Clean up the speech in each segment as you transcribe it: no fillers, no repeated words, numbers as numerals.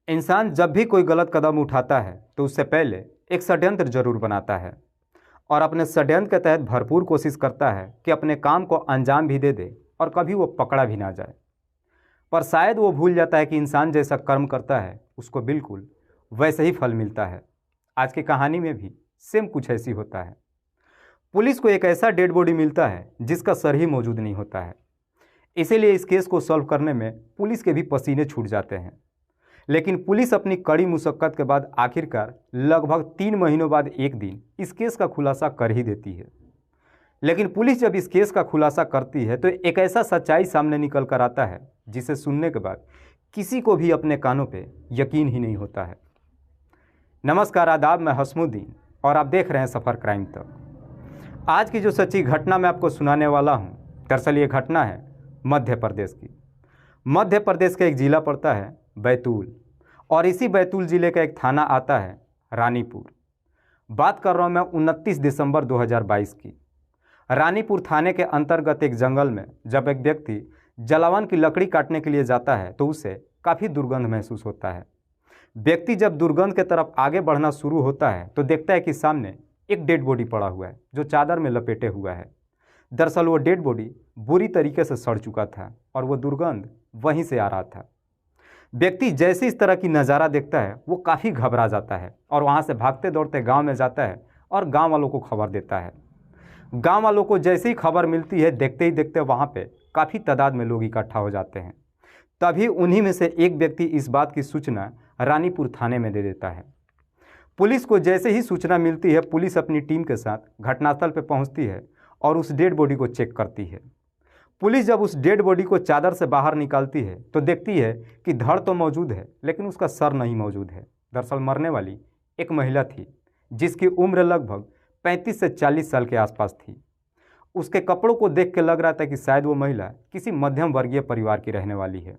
इंसान जब भी कोई गलत कदम उठाता है तो उससे पहले एक षड्यंत्र जरूर बनाता है और अपने षड्यंत्र के तहत भरपूर कोशिश करता है कि अपने काम को अंजाम भी दे दे और कभी वो पकड़ा भी ना जाए। पर शायद वो भूल जाता है कि इंसान जैसा कर्म करता है उसको बिल्कुल वैसे ही फल मिलता है। आज की कहानी में भी सेम कुछ ऐसी होता है। पुलिस को एक ऐसा डेड बॉडी मिलता है जिसका सर ही मौजूद नहीं होता है। इसीलिए इस केस को सॉल्व करने में पुलिस के भी पसीने छूट जाते हैं। लेकिन पुलिस अपनी कड़ी मुशक्कत के बाद आखिरकार लगभग 3 महीनों बाद एक दिन इस केस का खुलासा कर ही देती है। लेकिन पुलिस जब इस केस का खुलासा करती है तो एक ऐसा सच्चाई सामने निकल कर आता है जिसे सुनने के बाद किसी को भी अपने कानों पे यकीन ही नहीं होता है। नमस्कार, आदाब, मैं हसमुद्दीन और आप देख रहे हैं सफ़र क्राइम तक। आज की जो सच्ची घटना मैं आपको सुनाने वाला हूँ, दरअसल ये घटना है मध्य प्रदेश की। मध्य प्रदेश का एक ज़िला पड़ता है बैतूल और इसी बैतूल ज़िले का एक थाना आता है रानीपुर। बात कर रहा हूँ मैं 29 दिसंबर 2022 की। रानीपुर थाने के अंतर्गत एक जंगल में जब एक व्यक्ति जलावन की लकड़ी काटने के लिए जाता है तो उसे काफ़ी दुर्गंध महसूस होता है। व्यक्ति जब दुर्गंध के तरफ आगे बढ़ना शुरू होता है तो देखता है कि सामने एक डेड बॉडी पड़ा हुआ है जो चादर में लपेटे हुआ है। दरअसल वो डेड बॉडी बुरी तरीके से सड़ चुका था और वो दुर्गंध वहीं से आ रहा था। व्यक्ति जैसे इस तरह की नज़ारा देखता है वो काफ़ी घबरा जाता है और वहाँ से भागते दौड़ते गांव में जाता है और गांव वालों को खबर देता है। गांव वालों को जैसे ही खबर मिलती है, देखते ही देखते वहाँ पे काफ़ी तादाद में लोग इकट्ठा हो जाते हैं। तभी उन्हीं में से एक व्यक्ति इस बात की सूचना रानीपुर थाने में दे देता है। पुलिस को जैसे ही सूचना मिलती है, पुलिस अपनी टीम के साथ घटनास्थल पर पहुँचती है और उस डेड बॉडी को चेक करती है। पुलिस जब उस डेड बॉडी को चादर से बाहर निकालती है तो देखती है कि धड़ तो मौजूद है लेकिन उसका सर नहीं मौजूद है। दरअसल मरने वाली एक महिला थी जिसकी उम्र लगभग 35 से 40 साल के आसपास थी। उसके कपड़ों को देख के लग रहा था कि शायद वो महिला किसी मध्यम वर्गीय परिवार की रहने वाली है।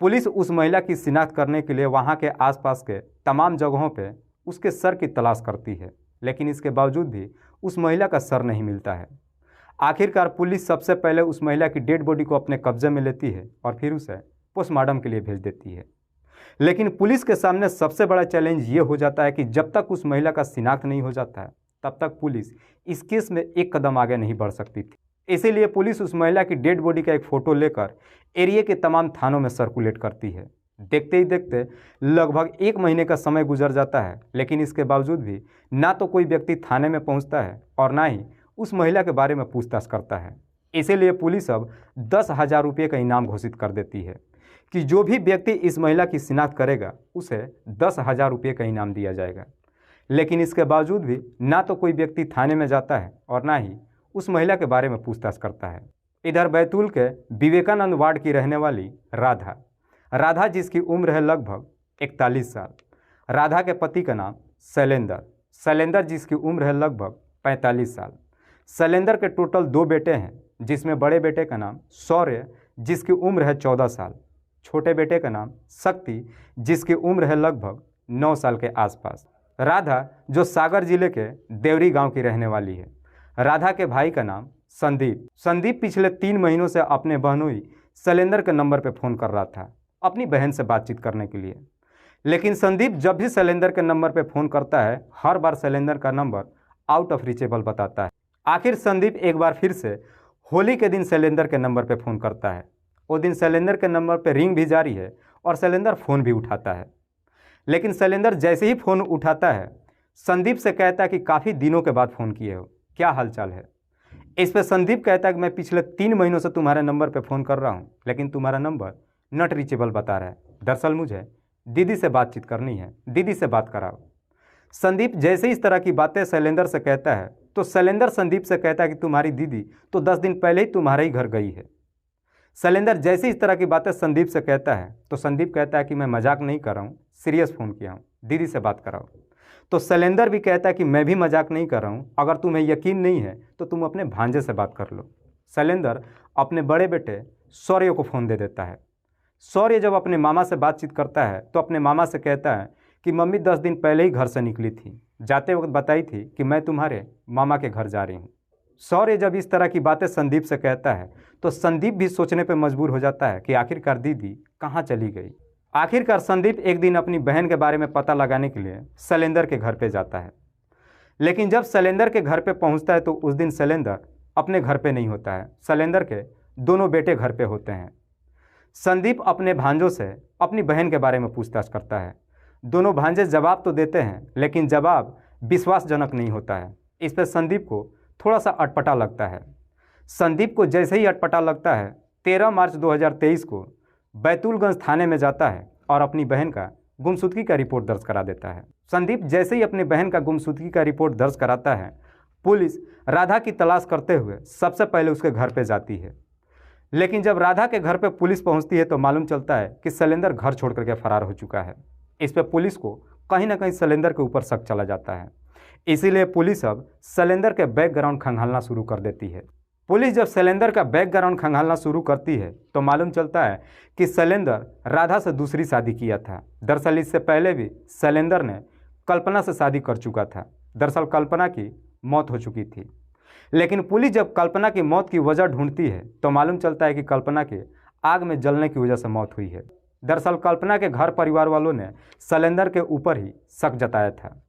पुलिस उस महिला की शिनाख्त करने के लिए वहाँ के आसपास के तमाम जगहों पर उसके सर की तलाश करती है, लेकिन इसके बावजूद भी उस महिला का सर नहीं मिलता है। आखिरकार पुलिस सबसे पहले उस महिला की डेड बॉडी को अपने कब्जे में लेती है और फिर उसे पोस्टमार्टम के लिए भेज देती है। लेकिन पुलिस के सामने सबसे बड़ा चैलेंज ये हो जाता है कि जब तक उस महिला का शिनाख्त नहीं हो जाता है तब तक पुलिस इस केस में एक कदम आगे नहीं बढ़ सकती थी। इसीलिए पुलिस उस महिला की डेड बॉडी का एक फ़ोटो लेकर एरिया के तमाम थानों में सर्कुलेट करती है। देखते ही देखते लगभग 1 महीने का समय गुजर जाता है, लेकिन इसके बावजूद भी ना तो कोई व्यक्ति थाने में पहुंचता है और ना ही उस महिला के बारे में पूछताछ करता है। इसीलिए पुलिस अब 10,000 रुपये का इनाम घोषित कर देती है कि जो भी व्यक्ति इस महिला की शिनाख्त करेगा उसे 10,000 रुपये का इनाम दिया जाएगा। लेकिन इसके बावजूद भी ना तो कोई व्यक्ति थाने में जाता है और ना ही उस महिला के बारे में पूछताछ करता है। इधर बैतूल के विवेकानंद वार्ड की रहने वाली राधा जिसकी उम्र है लगभग 41 साल। राधा के पति का नाम शैलेंद्र जिसकी उम्र है लगभग 45 साल। शैलेंद्र के टोटल 2 बेटे हैं, जिसमें बड़े बेटे का नाम शौर्य जिसकी उम्र है 14 साल, छोटे बेटे का नाम शक्ति जिसकी उम्र है लगभग 9 साल के आसपास। राधा जो सागर जिले के देवरी गांव की रहने वाली है। राधा के भाई का नाम संदीप पिछले 3 महीनों से अपने बहनोई शैलेंद्र के नंबर पर फ़ोन कर रहा था अपनी बहन से बातचीत करने के लिए। लेकिन संदीप जब भी शैलेंद्र के नंबर पर फ़ोन करता है हर बार शैलेंद्र का नंबर आउट ऑफ रीचेबल बताता है। आखिर संदीप एक बार फिर से होली के दिन शैलेंद्र के नंबर पर फ़ोन करता है। वो दिन शैलेंद्र के नंबर पर रिंग भी जारी है और शैलेंद्र फ़ोन भी उठाता है। लेकिन शैलेंद्र जैसे ही फ़ोन उठाता है संदीप से कहता है कि काफ़ी दिनों के बाद फ़ोन किए हो, क्या हालचाल है। इस पर संदीप कहता है कि मैं पिछले 3 महीनों से तुम्हारे नंबर पर फ़ोन कर रहा हूँ लेकिन तुम्हारा नंबर नॉट रीचेबल बता रहा है। दरअसल मुझे दीदी से बातचीत करनी है, दीदी से बात कराओ। संदीप जैसे इस तरह की बातें शैलेंद्र से कहता है तो शैलेंद्र संदीप से कहता है कि तुम्हारी दीदी तो 10 दिन पहले ही तुम्हारे ही घर गई है। शैलेंद्र जैसे इस तरह की बातें संदीप से कहता है तो संदीप कहता है कि मैं मजाक नहीं कर रहा हूँ, सीरियस फ़ोन किया हूँ, दीदी से बात कराओ। तो शैलेंद्र भी कहता है कि मैं भी मजाक नहीं कर रहा हूँ, अगर तुम्हें यकीन नहीं है तो तुम अपने भांजे से बात कर लो। शैलेंद्र अपने बड़े बेटे शौर्य को फ़ोन दे देता है। शौर्य जब अपने मामा से बातचीत करता है तो अपने मामा से कहता है कि मम्मी 10 दिन पहले ही घर से निकली थी, जाते वक्त बताई थी कि मैं तुम्हारे मामा के घर जा रही हूँ। शौर्य जब इस तरह की बातें संदीप से कहता है तो संदीप भी सोचने पर मजबूर हो जाता है कि आखिरकार दीदी कहाँ चली गई। आखिरकार संदीप एक दिन अपनी बहन के बारे में पता लगाने के लिए शैलेंद्र के घर पे जाता है। लेकिन जब शैलेंद्र के घर पे पहुंचता है तो उस दिन शैलेंद्र अपने घर पे नहीं होता है। शैलेंद्र के दोनों बेटे घर पे होते हैं। संदीप अपने भांजों से अपनी बहन के बारे में पूछताछ करता है। दोनों भांजे जवाब तो देते हैं, लेकिन जवाब विश्वासजनक नहीं होता है। इस पर संदीप को थोड़ा सा अटपटा लगता है। संदीप को जैसे ही अटपटा लगता है, 13 मार्च 2023 को बैतूलगंज थाने में जाता है और अपनी बहन का गुमशुदगी का रिपोर्ट दर्ज करा देता है। संदीप जैसे ही अपनी बहन का गुमशुदगी का रिपोर्ट दर्ज कराता है, पुलिस राधा की तलाश करते हुए सबसे पहले उसके घर पे जाती है। लेकिन जब राधा के घर पे पुलिस पहुंचती है तो मालूम चलता है कि शैलेंद्र घर छोड़ करके फरार हो चुका है। इस पर पुलिस को कहीं ना कहीं शैलेंद्र के ऊपर शक चला जाता है। इसीलिए पुलिस अब शैलेंद्र के बैकग्राउंड खंगालना शुरू कर देती है। पुलिस जब शैलेंद्र का बैकग्राउंड खंगालना शुरू करती है तो मालूम चलता है कि शैलेंद्र राधा से दूसरी शादी किया था। दरअसल इससे पहले भी शैलेंद्र ने कल्पना से शादी कर चुका था। दरअसल कल्पना की मौत हो चुकी थी। लेकिन पुलिस जब कल्पना की मौत की वजह ढूंढती है तो मालूम चलता है कि कल्पना के आग में जलने की वजह से मौत हुई है। दरअसल कल्पना के घर परिवार वालों ने शैलेंद्र के ऊपर ही शक जताया था।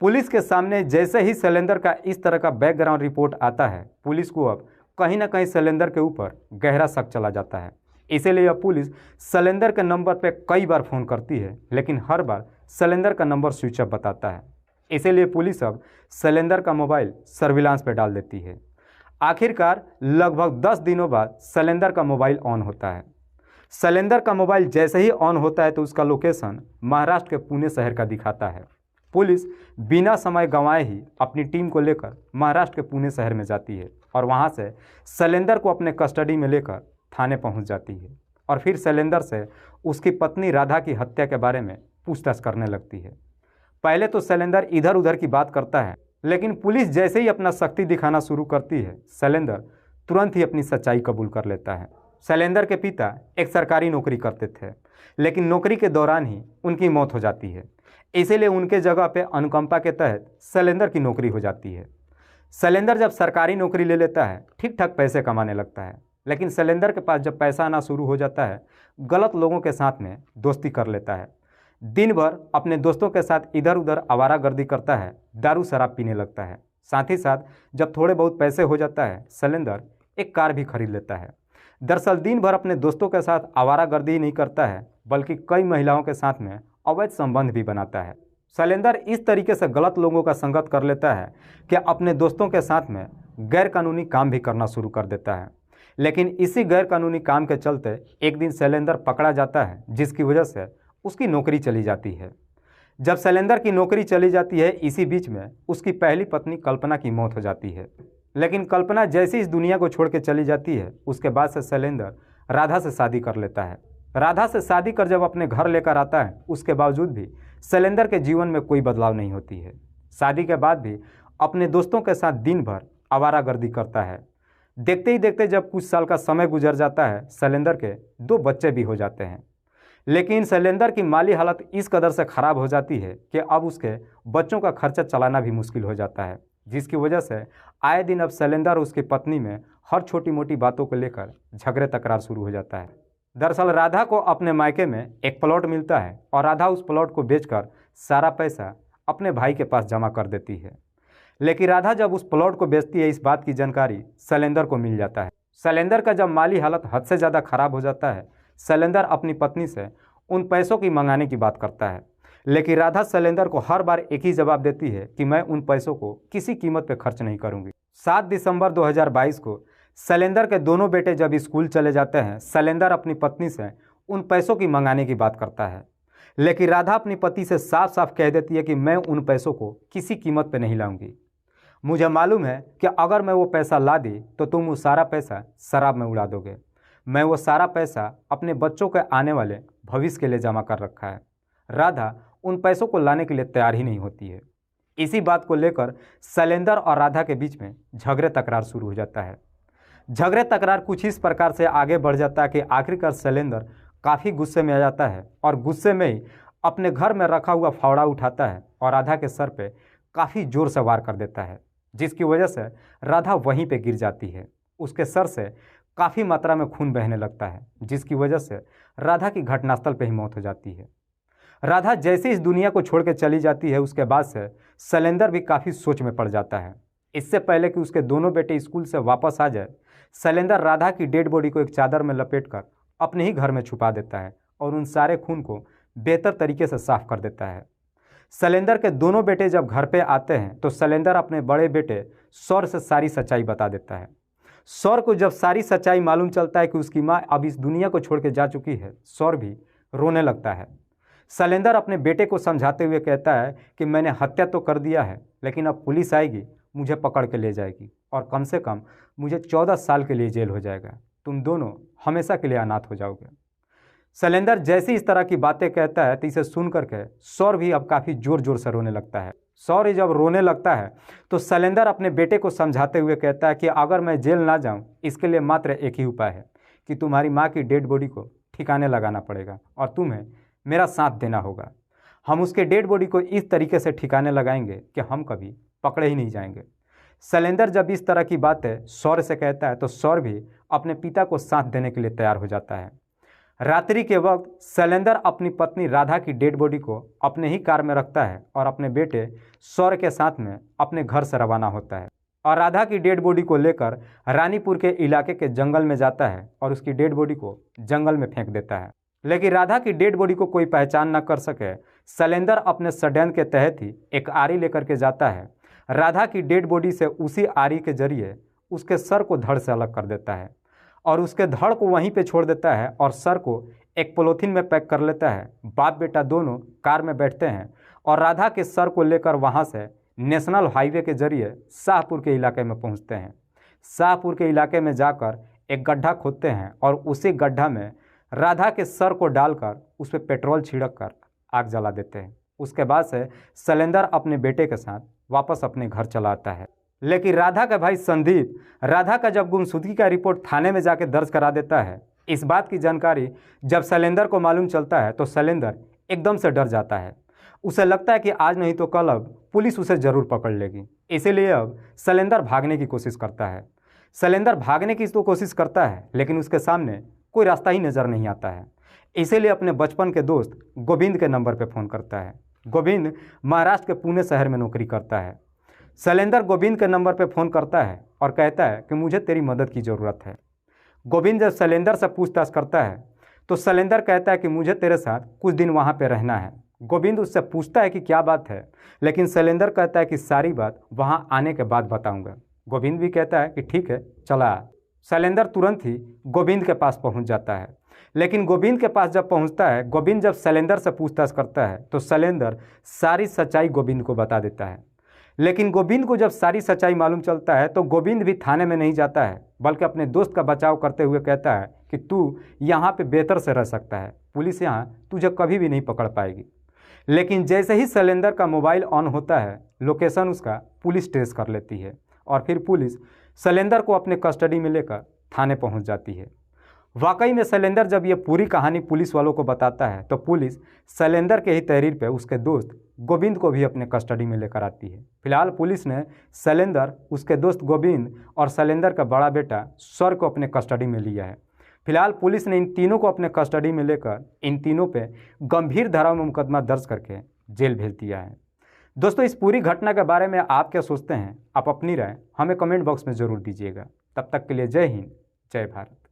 पुलिस के सामने जैसे ही शैलेंद्र का इस तरह का बैकग्राउंड रिपोर्ट आता है, पुलिस को अब कहीं ना कहीं शैलेंद्र के ऊपर गहरा शक चला जाता है। इसीलिए अब पुलिस शैलेंद्र के नंबर पर कई बार फ़ोन करती है, लेकिन हर बार शैलेंद्र का नंबर स्विच ऑफ बताता है। इसीलिए पुलिस अब शैलेंद्र का मोबाइल सर्विलांस पर डाल देती है। आखिरकार लगभग 10 दिनों बाद शैलेंद्र का मोबाइल ऑन होता है। शैलेंद्र का मोबाइल जैसे ही ऑन होता है तो उसका लोकेशन महाराष्ट्र के पुणे शहर का दिखाता है। पुलिस बिना समय गंवाए ही अपनी टीम को लेकर महाराष्ट्र के पुणे शहर में जाती है और वहां से शैलेंद्र को अपने कस्टडी में लेकर थाने पहुंच जाती है और फिर शैलेंद्र से उसकी पत्नी राधा की हत्या के बारे में पूछताछ करने लगती है। पहले तो शैलेंद्र इधर उधर की बात करता है, लेकिन पुलिस जैसे ही अपना शक्ति दिखाना शुरू करती है, शैलेंद्र तुरंत ही अपनी सच्चाई कबूल कर लेता है। शैलेंद्र के पिता एक सरकारी नौकरी करते थे, लेकिन नौकरी के दौरान ही उनकी मौत हो जाती है। इसीलिए उनके जगह पे अनुकंपा के तहत शैलेंद्र की नौकरी हो जाती है। शैलेंद्र जब सरकारी नौकरी ले लेता है, ठीक ठाक पैसे कमाने लगता है, लेकिन शैलेंद्र के पास जब पैसा आना शुरू हो जाता है, गलत लोगों के साथ में दोस्ती कर लेता है। दिन भर अपने दोस्तों के साथ इधर उधर आवारागर्दी करता है, दारू शराब पीने लगता है। साथ ही साथ जब थोड़े बहुत पैसे हो जाता है, शैलेंद्र एक कार भी खरीद लेता है। दरअसल दिन भर अपने दोस्तों के साथ आवारागर्दी ही नहीं करता है, बल्कि कई महिलाओं के साथ में अवैध संबंध भी बनाता है। शैलेंद्र इस तरीके से गलत लोगों का संगत कर लेता है कि अपने दोस्तों के साथ में गैरकानूनी काम भी करना शुरू कर देता है। लेकिन इसी गैरकानूनी काम के चलते एक दिन शैलेंद्र पकड़ा जाता है, जिसकी वजह से उसकी नौकरी चली जाती है। जब शैलेंद्र की नौकरी चली जाती है, इसी बीच में उसकी पहली पत्नी कल्पना की मौत हो जाती है। लेकिन कल्पना जैसी इस दुनिया को छोड़ के चली जाती है, उसके बाद से शैलेंद्र राधा से शादी कर लेता है। राधा से शादी कर जब अपने घर लेकर आता है, उसके बावजूद भी शैलेंद्र के जीवन में कोई बदलाव नहीं होती है। शादी के बाद भी अपने दोस्तों के साथ दिन भर आवारागर्दी करता है। देखते ही देखते जब कुछ साल का समय गुजर जाता है, शैलेंद्र के 2 बच्चे भी हो जाते हैं। लेकिन शैलेंद्र की माली हालत इस कदर से ख़राब हो जाती है कि अब उसके बच्चों का खर्चा चलाना भी मुश्किल हो जाता है, जिसकी वजह से आए दिन अब शैलेंद्र और उसकी पत्नी में हर छोटी मोटी बातों को लेकर झगड़े तकरार शुरू हो जाता है। दरअसल राधा को अपने मायके में एक प्लॉट मिलता है और राधा उस प्लॉट को बेचकर सारा पैसा अपने भाई के पास जमा कर देती है। लेकिन राधा जब उस प्लॉट को बेचती है, इस बात की जानकारी शैलेंद्र को मिल जाता है। शैलेंद्र का जब माली हालत हद से ज़्यादा खराब हो जाता है, शैलेंद्र अपनी पत्नी से उन पैसों की मंगाने की बात करता है। लेकिन राधा शैलेंद्र को हर बार एक ही जवाब देती है कि मैं उन पैसों को किसी कीमत पर खर्च नहीं करूँगी। 7 दिसंबर 2022 को शैलेंद्र के दोनों बेटे जब स्कूल चले जाते हैं, शैलेंद्र अपनी पत्नी से उन पैसों की मंगाने की बात करता है। लेकिन राधा अपनी पति से साफ साफ कह देती है कि मैं उन पैसों को किसी कीमत पर नहीं लाऊंगी। मुझे मालूम है कि अगर मैं वो पैसा ला दी तो तुम वो सारा पैसा शराब में उड़ा दोगे। मैं वो सारा पैसा अपने बच्चों के आने वाले भविष्य के लिए जमा कर रखा है। राधा उन पैसों को लाने के लिए तैयार ही नहीं होती है। इसी बात को लेकर शैलेंद्र और राधा के बीच में झगड़े तकरार शुरू हो जाता है। झगड़े तकरार कुछ इस प्रकार से आगे बढ़ जाता है कि आखिरकार शैलेंद्र काफ़ी गुस्से में आ जाता है और गुस्से में ही अपने घर में रखा हुआ फावड़ा उठाता है और राधा के सर पे काफ़ी जोर से वार कर देता है, जिसकी वजह से राधा वहीं पे गिर जाती है। उसके सर से काफ़ी मात्रा में खून बहने लगता है, जिसकी वजह से राधा की घटनास्थल पर ही मौत हो जाती है। राधा जैसे इस दुनिया को छोड़ के चली जाती है, उसके बाद से शैलेंद्र भी काफ़ी सोच में पड़ जाता है। इससे पहले कि उसके दोनों बेटे स्कूल से वापस आ जाए, शैलेंद्र राधा की डेड बॉडी को एक चादर में लपेटकर अपने ही घर में छुपा देता है और उन सारे खून को बेहतर तरीके से साफ कर देता है। शैलेंद्र के दोनों बेटे जब घर पे आते हैं तो शैलेंद्र अपने बड़े बेटे सौर से सारी सच्चाई बता देता है। सौर को जब सारी सच्चाई मालूम चलता है कि उसकी माँ अब इस दुनिया को छोड़ के जा चुकी है, सौर भी रोने लगता है। शैलेंद्र अपने बेटे को समझाते हुए कहता है कि मैंने हत्या तो कर दिया है, लेकिन अब पुलिस आएगी, मुझे पकड़ के ले जाएगी और कम से कम मुझे 14 साल के लिए जेल हो जाएगा। तुम दोनों हमेशा के लिए अनाथ हो जाओगे। शैलेंद्र जैसे इस तरह की बातें कहता है तो इसे सुन करके सौर भी अब काफ़ी ज़ोर ज़ोर से रोने लगता है। सौर जब रोने लगता है तो शैलेंद्र अपने बेटे को समझाते हुए कहता है कि अगर मैं जेल ना जाऊं, इसके लिए मात्र एक ही उपाय है कि तुम्हारी माँ की डेड बॉडी को ठिकाने लगाना पड़ेगा और तुम्हें मेरा साथ देना होगा। हम उसके डेड बॉडी को इस तरीके से ठिकाने लगाएंगे कि हम कभी पकड़े ही नहीं जाएंगे। शैलेंद्र जब इस तरह की बातें सौर से कहता है तो सौर भी अपने पिता को साथ देने के लिए तैयार हो जाता है। रात्रि के वक्त शैलेंद्र अपनी पत्नी राधा की डेड बॉडी को अपने ही कार में रखता है और अपने बेटे सौर के साथ में अपने घर से रवाना होता है और राधा की डेड बॉडी को लेकर रानीपुर के इलाके के जंगल में जाता है और उसकी डेड बॉडी को जंगल में फेंक देता है। लेकिन राधा की डेड बॉडी को कोई पहचान न कर सके, शैलेंद्र अपने षड्यंत्र के तहत ही एक आरी लेकर के जाता है। राधा की डेड बॉडी से उसी आरी के जरिए उसके सर को धड़ से अलग कर देता है और उसके धड़ को वहीं पे छोड़ देता है और सर को एक पॉलीथीन में पैक कर लेता है। बाप बेटा दोनों कार में बैठते हैं और राधा के सर को लेकर वहाँ से नेशनल हाईवे के जरिए शाहपुर के इलाके में पहुँचते हैं। शाहपुर के इलाके में जाकर एक गड्ढा खोदते हैं और उसी गड्ढा में राधा के सर को डालकर उस पर पेट्रोल छिड़क कर आग जला देते हैं। उसके बाद से शैलेंद्र अपने बेटे के साथ वापस अपने घर चला आता है। लेकिन राधा का भाई संदीप राधा का जब गुमशुदगी का रिपोर्ट थाने में जाके दर्ज करा देता है, इस बात की जानकारी जब शैलेंद्र को मालूम चलता है तो शैलेंद्र एकदम से डर जाता है। उसे लगता है कि आज नहीं तो कल अब पुलिस उसे ज़रूर पकड़ लेगी। इसीलिए अब शैलेंद्र भागने की कोशिश करता है। शैलेंद्र भागने की तो कोशिश करता है, लेकिन उसके सामने कोई रास्ता ही नज़र नहीं आता है। इसीलिए अपने बचपन के दोस्त गोविंद के नंबर पर फ़ोन करता है। गोविंद महाराष्ट्र के पुणे शहर में नौकरी करता है। शैलेंद्र गोविंद के नंबर पर फ़ोन करता है और कहता है कि मुझे तेरी मदद की ज़रूरत है। गोविंद जब शैलेंद्र से पूछताछ करता है तो शैलेंद्र कहता है कि मुझे तेरे साथ कुछ दिन वहाँ पे रहना है। गोविंद उससे पूछता है कि क्या बात है, लेकिन शैलेंद्र कहता है कि सारी बात वहाँ आने के बाद बताऊँगा। गोविंद भी कहता है कि ठीक है, चला आ। शैलेंद्र तुरंत ही गोविंद के पास पहुँच जाता है। लेकिन गोविंद के पास जब पहुँचता है, गोविंद जब शैलेंद्र से पूछताछ करता है तो शैलेंद्र सारी सच्चाई गोविंद को बता देता है। लेकिन गोविंद को जब सारी सच्चाई मालूम चलता है तो गोविंद भी थाने में नहीं जाता है, बल्कि अपने दोस्त का बचाव करते हुए कहता है कि तू यहाँ पे बेहतर से रह सकता है, पुलिस यहाँ तुझे कभी भी नहीं पकड़ पाएगी। लेकिन जैसे ही शैलेंद्र का मोबाइल ऑन होता है, लोकेशन उसका पुलिस ट्रेस कर लेती है और फिर पुलिस शैलेंद्र को अपने कस्टडी में लेकर थाने पहुँच जाती है। वाकई में शैलेंद्र जब ये पूरी कहानी पुलिस वालों को बताता है तो पुलिस शैलेंद्र के ही तहरीर पे उसके दोस्त गोविंद को भी अपने कस्टडी में लेकर आती है। फिलहाल पुलिस ने शैलेंद्र, उसके दोस्त गोविंद और शैलेंद्र का बड़ा बेटा सौर को अपने कस्टडी में लिया है। फिलहाल पुलिस ने इन तीनों को अपने कस्टडी में लेकर इन तीनों पे गंभीर धाराओं में मुकदमा दर्ज करके जेल भेज दिया है। दोस्तों, इस पूरी घटना के बारे में आप क्या सोचते हैं? आप अपनी राय हमें कमेंट बॉक्स में ज़रूर दीजिएगा। तब तक के लिए जय हिंद, जय भारत।